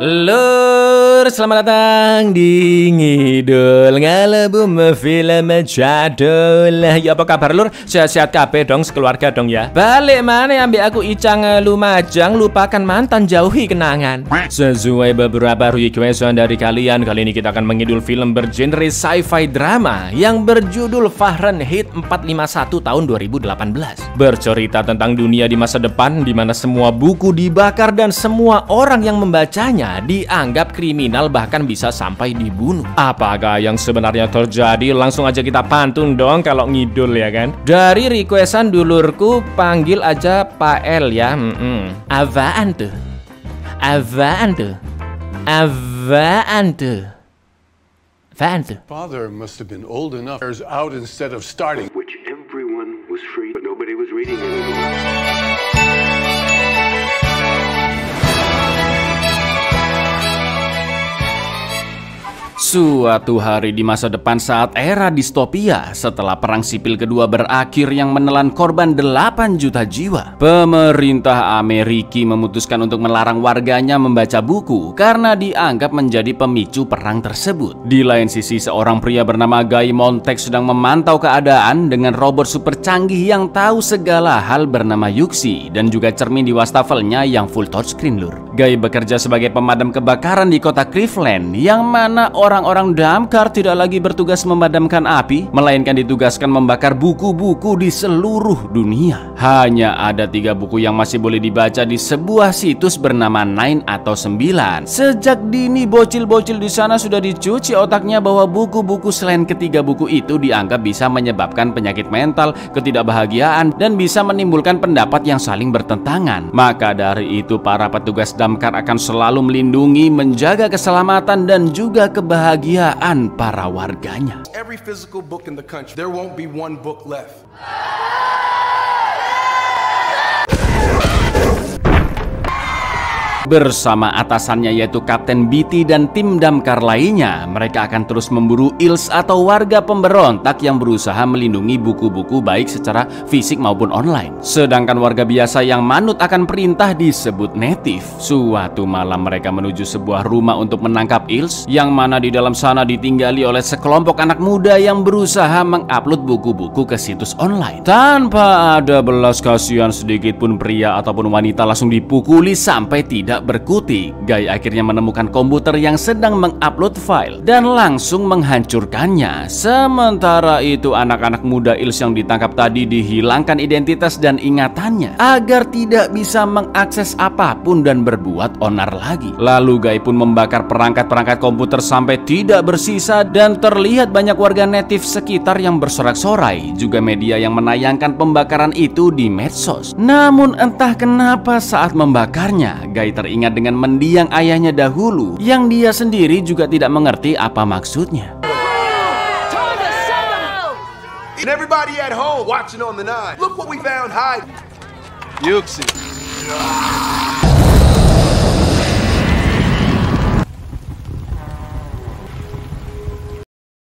Lur, selamat datang di Ngidul Ngalebum Film Jadul. Ya apa kabar lur? Sehat-sehat kabeh dong sekeluarga dong ya. Balik mana ambil aku Icang Lumajang, lupakan mantan jauhi kenangan. Sesuai beberapa requestan dari kalian, kali ini kita akan mengidul film bergenre sci-fi drama yang berjudul Fahrenheit 451 tahun 2018. Bercerita tentang dunia di masa depan di mana semua buku dibakar dan semua orang yang membacanya dianggap kriminal, bahkan bisa sampai dibunuh. Apakah yang sebenarnya terjadi? Langsung aja kita pantun dong kalau ngidul ya kan. Dari requestan dulurku, panggil aja Pak El ya. Apaan tuh? Apaan tuh? Apaan tuh? Apaan tuh? Father must have been old enough. Out instead of starting, which everyone was free, but nobody was reading anymore. Suatu hari di masa depan saat era distopia, setelah perang sipil kedua berakhir yang menelan korban 8 juta jiwa, pemerintah Amerika memutuskan untuk melarang warganya membaca buku karena dianggap menjadi pemicu perang tersebut. Di lain sisi, seorang pria bernama Guy Montex sedang memantau keadaan dengan robot super canggih yang tahu segala hal bernama Yuxi dan juga cermin di wastafelnya yang full touchscreen lur. Guy bekerja sebagai pemadam kebakaran di kota Cleveland, yang mana orang-orang damkar tidak lagi bertugas memadamkan api, melainkan ditugaskan membakar buku-buku di seluruh dunia. Hanya ada 3 buku yang masih boleh dibaca di sebuah situs bernama 9 atau 9. Sejak dini bocil-bocil di sana sudah dicuci otaknya bahwa buku-buku selain ketiga buku itu dianggap bisa menyebabkan penyakit mental, ketidakbahagiaan, dan bisa menimbulkan pendapat yang saling bertentangan. Maka dari itu para petugas damkar akan selalu melindungi, menjaga keselamatan dan juga kebahagiaan para warganya. Every physical book in the country, there won't be one book left. Bersama atasannya yaitu Kapten BT dan tim damkar lainnya, mereka akan terus memburu ILS atau warga pemberontak yang berusaha melindungi buku-buku baik secara fisik maupun online. Sedangkan warga biasa yang manut akan perintah disebut native. Suatu malam mereka menuju sebuah rumah untuk menangkap ILS, yang mana di dalam sana ditinggali oleh sekelompok anak muda yang berusaha mengupload buku-buku ke situs online. Tanpa ada belas kasihan sedikit pun, pria ataupun wanita langsung dipukuli sampai tidak berkutik. Guy akhirnya menemukan komputer yang sedang mengupload file dan langsung menghancurkannya. Sementara itu anak-anak muda ILS yang ditangkap tadi dihilangkan identitas dan ingatannya agar tidak bisa mengakses apapun dan berbuat onar lagi. Lalu Guy pun membakar perangkat-perangkat komputer sampai tidak bersisa, dan terlihat banyak warga native sekitar yang bersorak-sorai, juga media yang menayangkan pembakaran itu di medsos. Namun entah kenapa saat membakarnya, Guy teringat dengan mendiang ayahnya dahulu yang dia sendiri juga tidak mengerti apa maksudnya. And everybody at home watching on the 9. Look what we found hiding. Yuxi.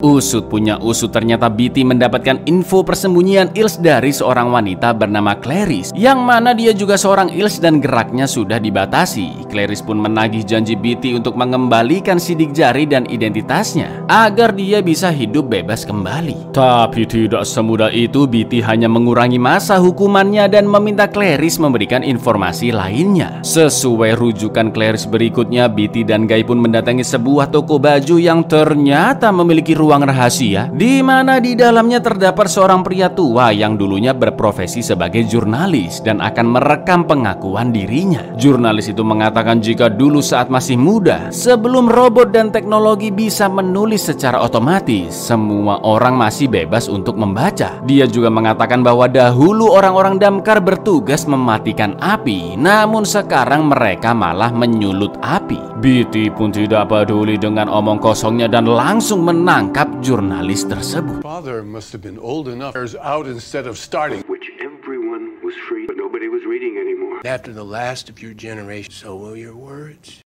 Usut punya usut, ternyata BT mendapatkan info persembunyian ILS dari seorang wanita bernama Clarice, yang mana dia juga seorang ILS dan geraknya sudah dibatasi. Clarice pun menagih janji BT untuk mengembalikan sidik jari dan identitasnya agar dia bisa hidup bebas kembali. Tapi tidak semudah itu. BT hanya mengurangi masa hukumannya dan meminta Clarice memberikan informasi lainnya. Sesuai rujukan Clarice berikutnya, BT dan Guy pun mendatangi sebuah toko baju yang ternyata memiliki ruang rahasia, di mana di dalamnya terdapat seorang pria tua yang dulunya berprofesi sebagai jurnalis dan akan merekam pengakuan dirinya. Jurnalis itu mengatakan jika dulu saat masih muda, sebelum robot dan teknologi bisa menulis secara otomatis, semua orang masih bebas untuk membaca. Dia juga mengatakan bahwa dahulu orang-orang damkar bertugas mematikan api, namun sekarang mereka malah menyulut api. BT pun tidak peduli dengan omong kosongnya dan langsung menangkap jurnalis tersebut. Father must have been old enough. Out instead of starting, which everyone was free, but nobody was reading anymore. After the last of your generation, so will your words.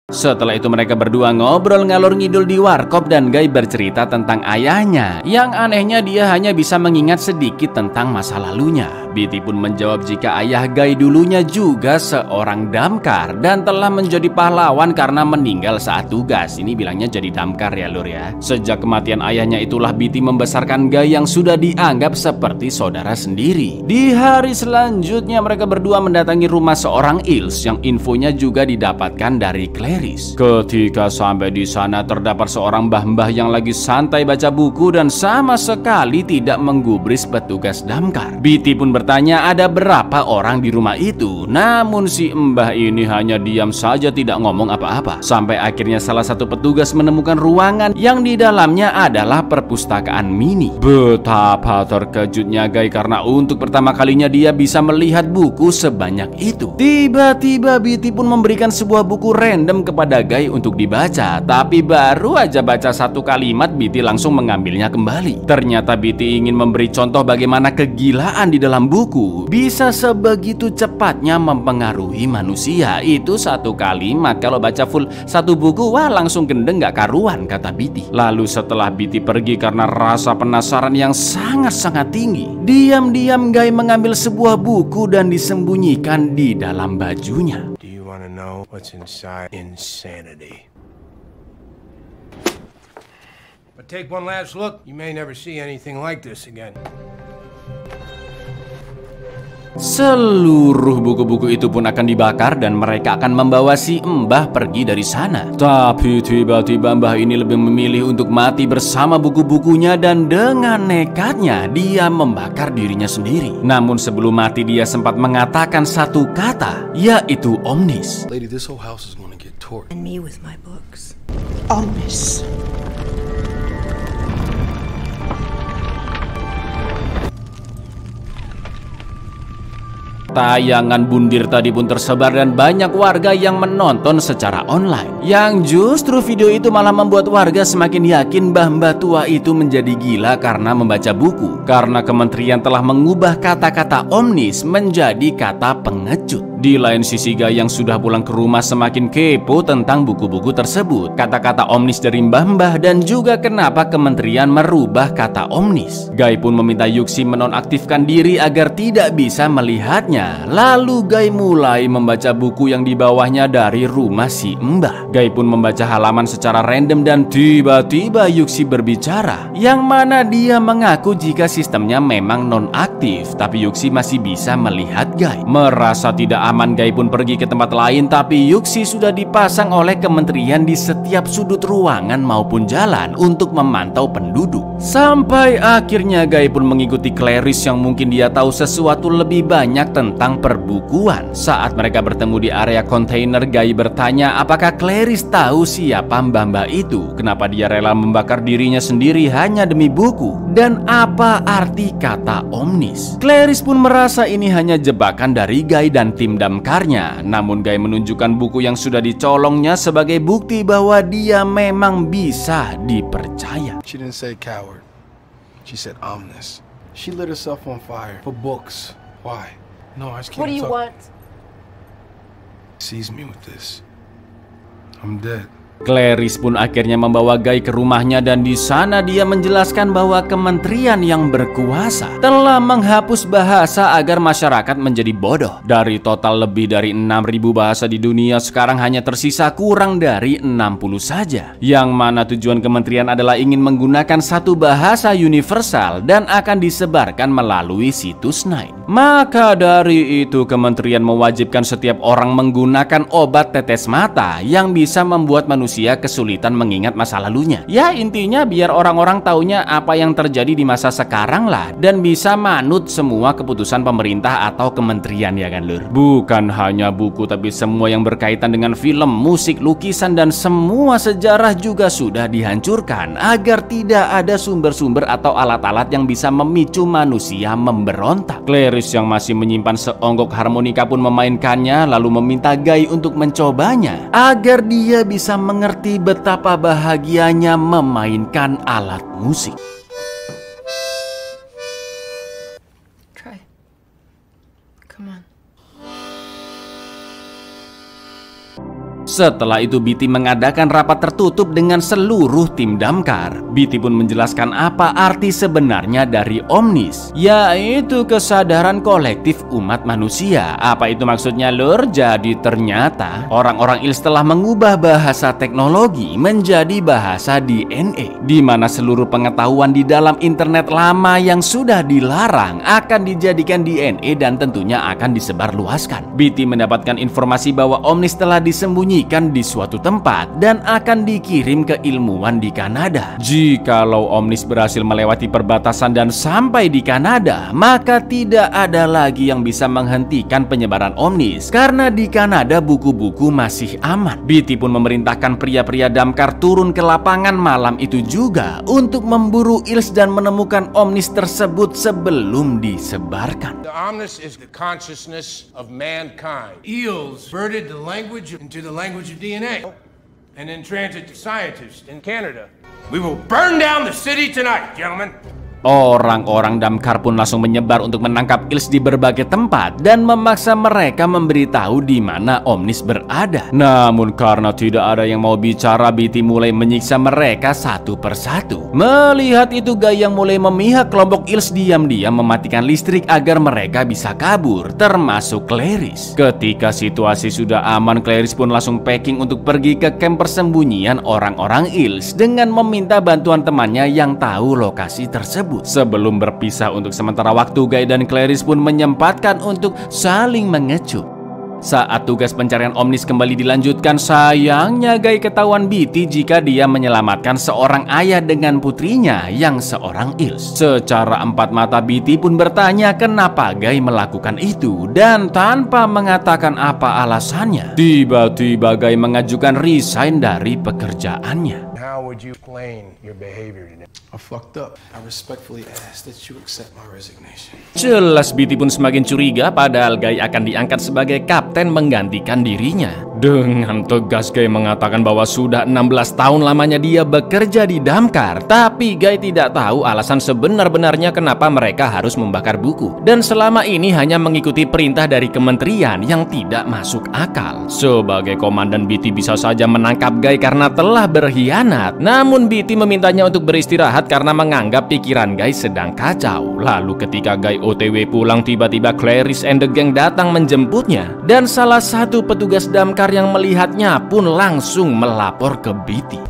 Setelah itu mereka berdua ngobrol ngalor ngidul di warkop dan Guy bercerita tentang ayahnya. Yang anehnya dia hanya bisa mengingat sedikit tentang masa lalunya. Biti pun menjawab jika ayah Guy dulunya juga seorang damkar dan telah menjadi pahlawan karena meninggal saat tugas. Ini bilangnya jadi damkar ya lur ya. Sejak kematian ayahnya itulah Biti membesarkan Guy yang sudah dianggap seperti saudara sendiri. Di hari selanjutnya mereka berdua mendatangi rumah seorang Ilse yang infonya juga didapatkan dari Clarice. Ketika sampai di sana terdapat seorang mbah-mbah yang lagi santai baca buku dan sama sekali tidak menggubris petugas damkar. Biti pun bertanya ada berapa orang di rumah itu. Namun si mbah ini hanya diam saja tidak ngomong apa-apa. Sampai akhirnya salah satu petugas menemukan ruangan yang di dalamnya adalah perpustakaan mini. Betapa terkejutnya Guy karena untuk pertama kalinya dia bisa melihat buku sebanyak itu. Tiba-tiba Biti pun memberikan sebuah buku random kepada Guy untuk dibaca. Tapi baru aja baca satu kalimat Biti langsung mengambilnya kembali. Ternyata Biti ingin memberi contoh bagaimana kegilaan di dalam buku bisa sebegitu cepatnya mempengaruhi manusia. Itu satu kalimat kalau baca full satu buku wah langsung gendeng gak karuan, kata Biti. Lalu setelah Biti pergi karena rasa penasaran yang sangat-sangat tinggi, diam-diam Guy mengambil sebuah buku dan disembunyikan di dalam bajunya. Do you want to know what's inside insanity? But take one last look. You may never see anything like this again. Seluruh buku-buku itu pun akan dibakar dan mereka akan membawa si mbah pergi dari sana. Tapi tiba-tiba mbah ini lebih memilih untuk mati bersama buku-bukunya dan dengan nekatnya dia membakar dirinya sendiri. Namun sebelum mati dia sempat mengatakan satu kata, yaitu Omnis. Lady, this whole house is gonna get torched. And me with my books. Omnis. Tayangan bundir tadi pun tersebar dan banyak warga yang menonton secara online. Yang justru video itu malah membuat warga semakin yakin mbah-mbah tua itu menjadi gila karena membaca buku. Karena kementerian telah mengubah kata-kata omnis menjadi kata pengecut. Di lain sisi Guy yang sudah pulang ke rumah semakin kepo tentang buku-buku tersebut. Kata-kata omnis dari mbah-mbah dan juga kenapa kementerian merubah kata omnis. Guy pun meminta Yuxi menonaktifkan diri agar tidak bisa melihatnya. Lalu Guy mulai membaca buku yang di bawahnya dari rumah si mbah. Guy pun membaca halaman secara random dan tiba-tiba Yuxi berbicara, yang mana dia mengaku jika sistemnya memang nonaktif, tapi Yuxi masih bisa melihat Guy. Merasa tidak aman, Guy pun pergi ke tempat lain, tapi Yuxi sudah dipasang oleh kementerian di setiap sudut ruangan maupun jalan untuk memantau penduduk. Sampai akhirnya Guy pun mengikuti Clarice yang mungkin dia tahu sesuatu lebih banyak tentang perbukuan. Saat mereka bertemu di area kontainer, Guy bertanya apakah Clarice tahu siapa mbah-mbah itu, kenapa dia rela membakar dirinya sendiri hanya demi buku, dan apa arti kata omnis. Clarice pun merasa ini hanya jebakan dari Guy dan tim damkarnya. Namun Guy menunjukkan buku yang sudah dicolongnya sebagai bukti bahwa dia memang bisa dipercaya. She didn't say coward. She said omnis. She lit herself on fire for books. Why? No, I just can't. What do you want? Sees me with this. I'm dead. Clarice pun akhirnya membawa Guy ke rumahnya dan di sana dia menjelaskan bahwa kementerian yang berkuasa telah menghapus bahasa agar masyarakat menjadi bodoh. Dari total lebih dari 6.000 bahasa di dunia, sekarang hanya tersisa kurang dari 60 saja. Yang mana tujuan kementerian adalah ingin menggunakan satu bahasa universal dan akan disebarkan melalui situs Nine. Maka dari itu kementerian mewajibkan setiap orang menggunakan obat tetes mata yang bisa membuat manusia kesulitan mengingat masa lalunya. Ya intinya biar orang-orang taunya apa yang terjadi di masa sekarang lah, dan bisa manut semua keputusan pemerintah atau kementerian, ya kan lur. Bukan hanya buku tapi semua yang berkaitan dengan film, musik, lukisan dan semua sejarah juga sudah dihancurkan agar tidak ada sumber-sumber atau alat-alat yang bisa memicu manusia memberontak. Clarice yang masih menyimpan seonggok harmonika pun memainkannya lalu meminta Guy untuk mencobanya agar dia bisa mengerti betapa bahagianya memainkan alat musik. Try. Come on. Setelah itu Beatty mengadakan rapat tertutup dengan seluruh tim damkar. Beatty pun menjelaskan apa arti sebenarnya dari Omnis, yaitu kesadaran kolektif umat manusia. Apa itu maksudnya, Lur? Jadi ternyata orang-orang ILS telah mengubah bahasa teknologi menjadi bahasa DNA, di mana seluruh pengetahuan di dalam internet lama yang sudah dilarang akan dijadikan DNA dan tentunya akan disebarluaskan. Beatty mendapatkan informasi bahwa Omnis telah disembunyikan di suatu tempat dan akan dikirim ke ilmuwan di Kanada. Jikalau Omnis berhasil melewati perbatasan dan sampai di Kanada, maka tidak ada lagi yang bisa menghentikan penyebaran Omnis karena di Kanada buku-buku masih aman. Beatty pun memerintahkan pria-pria damkar turun ke lapangan malam itu juga untuk memburu ILS dan menemukan Omnis tersebut sebelum disebarkan. The Omnis is the consciousness of mankind. Eels converted the language into the language of DNA and then transit to scientists in Canada. We will burn down the city tonight, gentlemen. Orang-orang damkar pun langsung menyebar untuk menangkap ILS di berbagai tempat dan memaksa mereka memberitahu di mana Omnis berada. Namun karena tidak ada yang mau bicara, Beatty mulai menyiksa mereka satu persatu. Melihat itu, Guy yang mulai memihak kelompok ILS diam-diam mematikan listrik agar mereka bisa kabur, termasuk Clarice. Ketika situasi sudah aman, Clarice pun langsung packing untuk pergi ke camp persembunyian orang-orang ILS dengan meminta bantuan temannya yang tahu lokasi tersebut. Sebelum berpisah untuk sementara waktu, Guy dan Clarice pun menyempatkan untuk saling mengecup. Saat tugas pencarian Omnis kembali dilanjutkan, sayangnya Guy ketahuan Beatty jika dia menyelamatkan seorang ayah dengan putrinya yang seorang ILS. Secara empat mata Beatty pun bertanya kenapa Guy melakukan itu, dan tanpa mengatakan apa alasannya, tiba-tiba Guy mengajukan resign dari pekerjaannya. How would you explain your behavior today? I fucked up. I respectfully ask that you accept my resignation. Jelas Beatty pun semakin curiga, padahal Guy akan diangkat sebagai kapten menggantikan dirinya. Dengan tegas Guy mengatakan bahwa sudah 16 tahun lamanya dia bekerja di damkar, tapi Guy tidak tahu alasan sebenar-benarnya kenapa mereka harus membakar buku, dan selama ini hanya mengikuti perintah dari kementerian yang tidak masuk akal. Sebagai komandan, Beatty bisa saja menangkap Guy karena telah berkhianat, namun Beatty memintanya untuk beristirahat karena menganggap pikiran Guy sedang kacau. Lalu ketika Guy OTW pulang, tiba-tiba Clarice and the gang datang menjemputnya, dan salah satu petugas damkar yang melihatnya pun langsung melapor ke Beatty.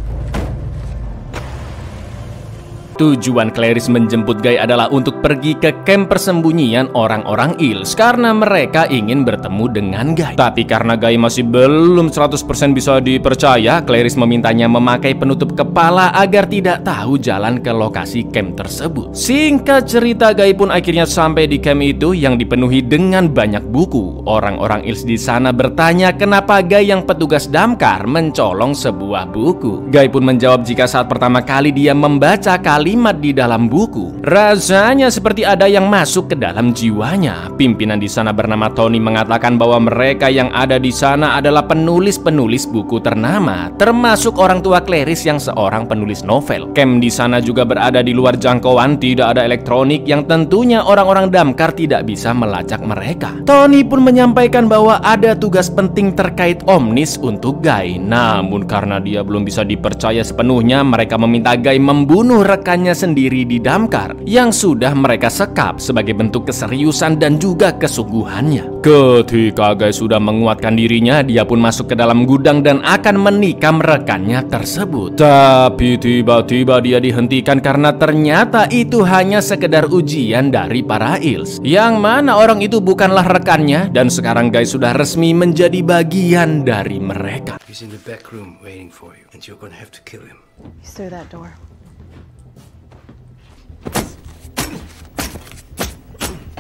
Tujuan Clarice menjemput Guy adalah untuk pergi ke camp persembunyian orang-orang ILS karena mereka ingin bertemu dengan Guy. Tapi karena Guy masih belum 100% bisa dipercaya, Clarice memintanya memakai penutup kepala agar tidak tahu jalan ke lokasi camp tersebut. Singkat cerita, Guy pun akhirnya sampai di camp itu yang dipenuhi dengan banyak buku. Orang-orang ILS di sana bertanya kenapa Guy yang petugas damkar mencolong sebuah buku. Guy pun menjawab jika saat pertama kali dia membaca kalimat di dalam buku, rasanya seperti ada yang masuk ke dalam jiwanya. Pimpinan di sana bernama Tony mengatakan bahwa mereka yang ada di sana adalah penulis-penulis buku ternama, termasuk orang tua Clarice yang seorang penulis novel. Camp di sana juga berada di luar jangkauan, tidak ada elektronik yang tentunya orang-orang damkar tidak bisa melacak mereka. Tony pun menyampaikan bahwa ada tugas penting terkait Omnis untuk Guy, namun karena dia belum bisa dipercaya sepenuhnya, mereka meminta Guy membunuh rekannya sendiri di damkar yang sudah mereka sekap sebagai bentuk keseriusan dan juga kesungguhannya. Ketika Guy sudah menguatkan dirinya, dia pun masuk ke dalam gudang dan akan menikam rekannya tersebut. Tapi tiba-tiba dia dihentikan karena ternyata itu hanya sekedar ujian dari para ILS, yang mana orang itu bukanlah rekannya, dan sekarang Guy sudah resmi menjadi bagian dari mereka. He's in the back room waiting for you, and you're gonna have to kill him. He's through that door.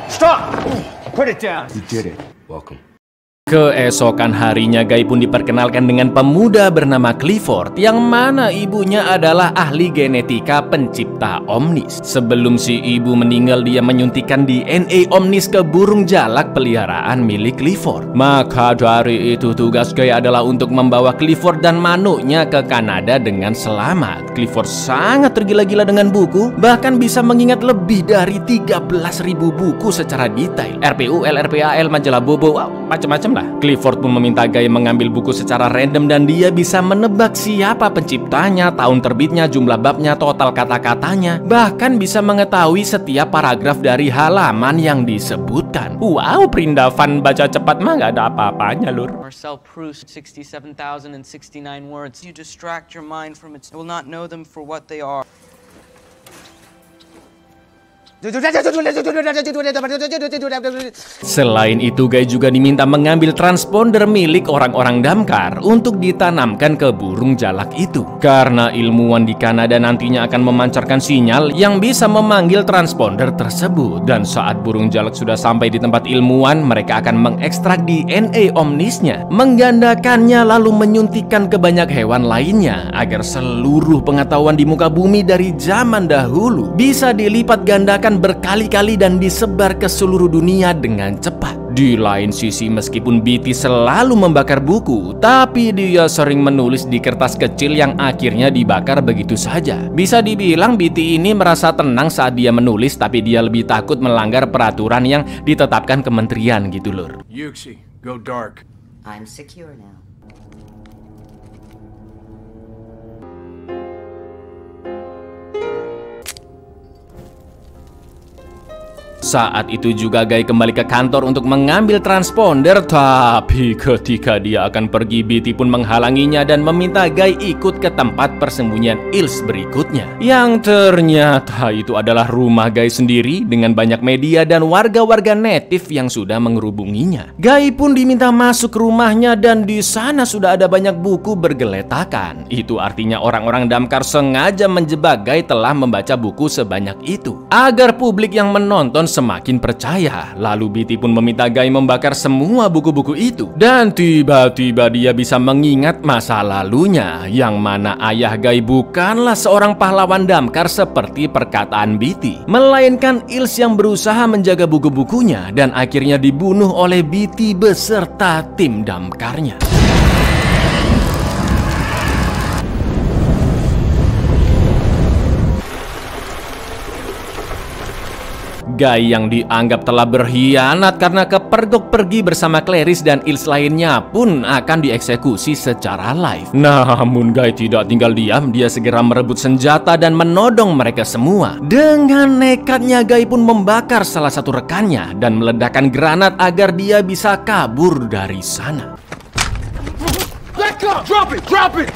Stop! Put it down. You did it. Welcome. Keesokan harinya Guy pun diperkenalkan dengan pemuda bernama Clifford, yang mana ibunya adalah ahli genetika pencipta Omnis. Sebelum si ibu meninggal, dia menyuntikkan DNA Omnis ke burung jalak peliharaan milik Clifford. Maka dari itu tugas Guy adalah untuk membawa Clifford dan manuknya ke Kanada dengan selamat. Clifford sangat tergila-gila dengan buku, bahkan bisa mengingat lebih dari 13.000 buku secara detail. RPU, LRPAL, majalah Bobo, wow, macam-macam. lah. Clifford pun meminta Guy mengambil buku secara random dan dia bisa menebak siapa penciptanya, tahun terbitnya, jumlah babnya, total kata-katanya, bahkan bisa mengetahui setiap paragraf dari halaman yang disebutkan. Wow, Prindavan baca cepat mah nggak ada apa-apanya, Lur. Marcel Proust, 67,069 words. You distract your mind from it. You will not know them for what they are. Selain itu, Guy juga diminta mengambil transponder milik orang-orang Damkar untuk ditanamkan ke burung jalak itu. Karena ilmuwan di Kanada nantinya akan memancarkan sinyal yang bisa memanggil transponder tersebut. Dan saat burung jalak sudah sampai di tempat ilmuwan, mereka akan mengekstrak DNA omnisnya, menggandakannya lalu menyuntikkan ke banyak hewan lainnya agar seluruh pengetahuan di muka bumi dari zaman dahulu bisa dilipat gandakan berkali-kali dan disebar ke seluruh dunia dengan cepat. Di lain sisi, meskipun Beatty selalu membakar buku, tapi dia sering menulis di kertas kecil yang akhirnya dibakar begitu saja. Bisa dibilang Beatty ini merasa tenang saat dia menulis, tapi dia lebih takut melanggar peraturan yang ditetapkan kementerian gitu, Lur. Yuxi, go dark. I'm secure now. Saat itu juga Guy kembali ke kantor untuk mengambil transponder, tapi ketika dia akan pergi, Beatty pun menghalanginya dan meminta Guy ikut ke tempat persembunyian Ilse berikutnya, yang ternyata itu adalah rumah Guy sendiri dengan banyak media dan warga-warga native yang sudah mengerubunginya. Guy pun diminta masuk ke rumahnya dan di sana sudah ada banyak buku bergeletakan. Itu artinya orang-orang Damkar sengaja menjebak Guy telah membaca buku sebanyak itu agar publik yang menonton semakin percaya. Lalu Beatty pun meminta Guy membakar semua buku-buku itu. Dan tiba-tiba dia bisa mengingat masa lalunya, yang mana ayah Guy bukanlah seorang pahlawan Damkar seperti perkataan Beatty, melainkan Ilse yang berusaha menjaga buku-bukunya dan akhirnya dibunuh oleh Beatty beserta tim Damkarnya. Guy yang dianggap telah berkhianat karena kepergok pergi bersama Clarice dan Ilse lainnya pun akan dieksekusi secara live. Namun Guy tidak tinggal diam, dia segera merebut senjata dan menodong mereka semua. Dengan nekatnya Guy pun membakar salah satu rekannya dan meledakkan granat agar dia bisa kabur dari sana. Let go! Drop it! Drop it!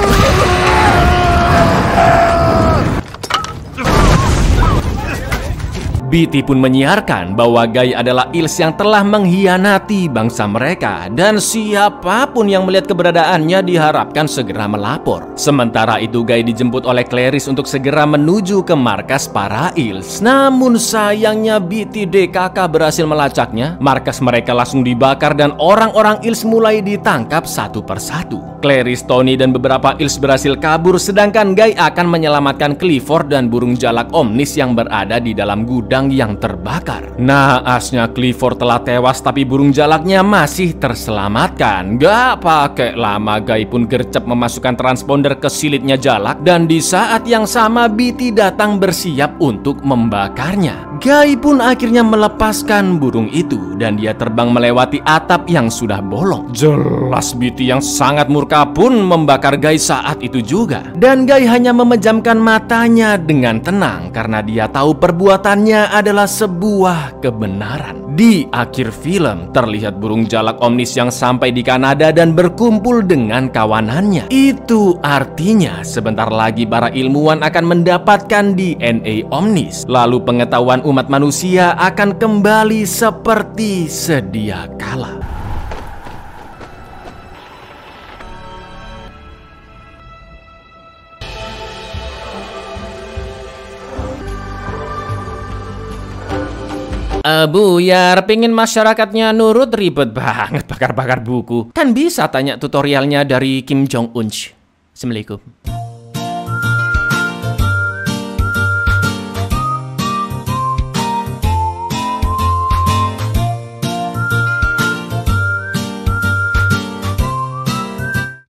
Beatty pun menyiarkan bahwa Guy adalah Ilse yang telah mengkhianati bangsa mereka dan siapapun yang melihat keberadaannya diharapkan segera melapor. Sementara itu Guy dijemput oleh Clarice untuk segera menuju ke markas para Ilse. Namun sayangnya Beatty DKK berhasil melacaknya. Markas mereka langsung dibakar dan orang-orang Ilse mulai ditangkap satu persatu. Clarice, Tony, dan beberapa Ilse berhasil kabur, sedangkan Guy akan menyelamatkan Clifford dan burung jalak omnis yang berada di dalam gudang yang terbakar. Naasnya Clifford telah tewas tapi burung jalaknya masih terselamatkan. Gak pakai lama Guy pun gercep memasukkan transponder ke silitnya jalak dan di saat yang sama Beatty datang bersiap untuk membakarnya. Guy pun akhirnya melepaskan burung itu dan dia terbang melewati atap yang sudah bolong. Jelas Beatty yang sangat murka pun membakar Guy saat itu juga. Dan Guy hanya memejamkan matanya dengan tenang karena dia tahu perbuatannya adalah sebuah kebenaran. Di akhir film terlihat burung jalak omnis yang sampai di Kanada dan berkumpul dengan kawanannya. Itu artinya sebentar lagi para ilmuwan akan mendapatkan DNA omnis. Lalu pengetahuan umat manusia akan kembali seperti sedia kala. Buyar, pingin masyarakatnya nurut ribet banget bakar-bakar buku. Kan bisa tanya tutorialnya dari Kim Jong Un. Assalamualaikum.